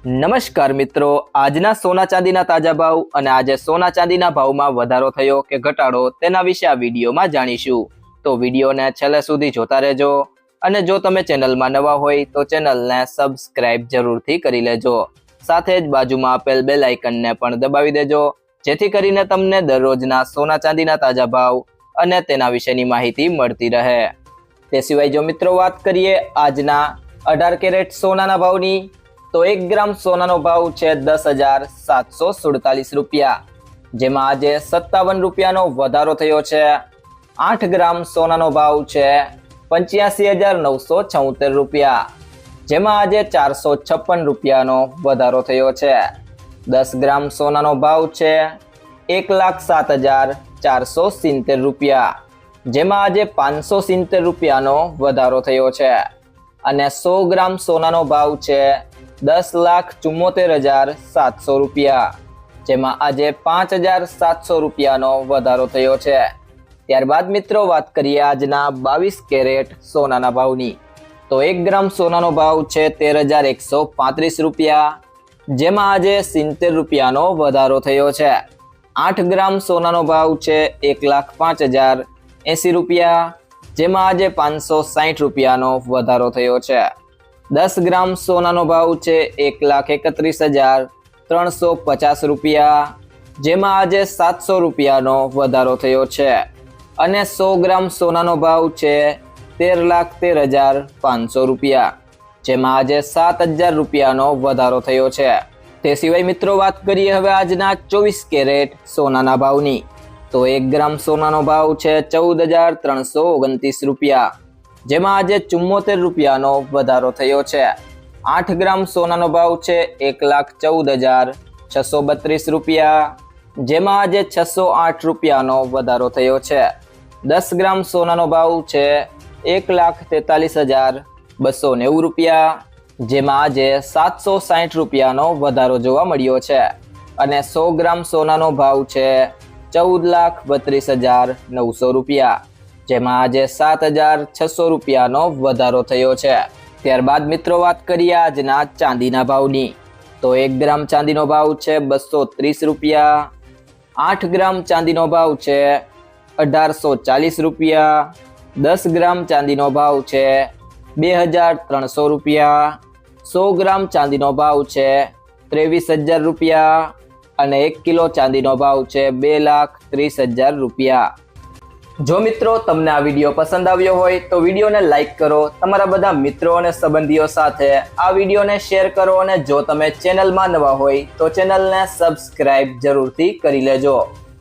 નમસ્કાર મિત્રો, આજના સોના ચાંદીના તાજા ભાવ અને આજે સોના ચાંદીના ભાવમાં વધારો થયો કે ઘટાડો તેના વિશે આ વિડીયોમાં જાણીશું। તો વિડીયોને છેલ્લે સુધી જોતા રહેજો અને જો તમે ચેનલમાં નવા હોય તો ચેનલને સબસ્ક્રાઇબ જરૂરથી કરી લેજો। સાથે જ બાજુમાં આપેલ બેલ આઇકનને પણ દબાવી દેજો જેથી કરીને તમને દરરોજના સોના ચાંદીના તાજા ભાવ અને તેના વિશેની માહિતી મળતી રહે। તે સિવાય જો મિત્રો વાત કરીએ આજના 18 કેરેટ સોનાના ભાવની તો 1 ગ્રામ સોનાનો ભાવ છે 10,747 રૂપિયા, જેમાં આજે 57 રૂપિયાનો વધારો થયો છે। 8 ગ્રામ સોનાનો ભાવ છે 85,976 રૂપિયા, જેમાં આજે 456 રૂપિયાનો વધારો થયો છે। 10 ગ્રામ સોનાનો ભાવ છે 1,07,470 રૂપિયા, જેમાં આજે 570 રૂપિયાનો વધારો થયો છે। અને 100 ગ્રામ સોનાનો ભાવ છે 10,74,700 રૂપિયા, જેમાં આજે 5,700 રૂપિયાનો વધારો થયો છે। ત્યારબાદ મિત્રો વાત કરીએ આજના 22 કેરેટ સોનાના ભાવની તો 1 ગ્રામ સોનાનો ભાવ છે 13,135 રૂપિયા, જેમાં આજે 70 રૂપિયાનો વધારો થયો છે। 8 ગ્રામ સોનાનો ભાવ છે 1,05,080 રૂપિયા, જેમાં આજે 560 રૂપિયાનો વધારો થયો છે। 10 ગ્રામ સોનાનો ભાવ છે 1,31,350 રૂપિયા, જેમાં આજે 700 રૂપિયાનો વધારો થયો છે। અને 100 ગ્રામ સોનાનો ભાવ છે 13,13,500 રૂપિયા, જેમાં આજે 7,000 રૂપિયાનો વધારો થયો છે। તે સિવાય મિત્રો વાત કરીએ હવે આજના 24 કેરેટ સોનાના ભાવની તો 1 ગ્રામ સોનાનો ભાવ છે 14,329 રૂપિયા, જેમાં આજે 74 રૂપિયાનો વધારો થયો છે। 8 ગ્રામ સોનાનો ભાવ છે 1,14,632 રૂપિયા, જેમાં આજે 608 રૂપિયાનો વધારો થયો છે। 10 ગ્રામ સોનાનો ભાવ છે 1,43,290 રૂપિયા, જેમાં આજે 760 રૂપિયાનો વધારો જોવા મળ્યો છે। અને 100 ગ્રામ સોનાનો ભાવ છે 14,32,900 રૂપિયા, જેમાં આજે 7,600 રૂપિયાનો વધારો થયો છે। ત્યારબાદ મિત્રો વાત કરીએ આજના ચાંદીના ભાવની તો 1 ગ્રામ ચાંદીનો ભાવ છે 230 રૂપિયા, 8 ગ્રામ ચાંદીનો ભાવ છે 1,840 રૂપિયા, 10 ગ્રામ ચાંદીનો ભાવ છે 2,300 રૂપિયા, 100 ગ્રામ ચાંદીનો ભાવ છે 23,000 રૂપિયા અને 1 કિલો ચાંદીનો ભાવ છે 2,30,000 રૂપિયા। જો મિત્રો તમને આ વિડીયો પસંદ આવ્યો હોય તો વિડીયોને લાઈક કરો, તમારા બધા મિત્રો અને સંબંધીઓ સાથે આ વિડીયોને શેર કરો અને જો તમે ચેનલમાં નવા હોય તો ચેનલને સબસ્ક્રાઇબ જરૂરથી કરી લેજો।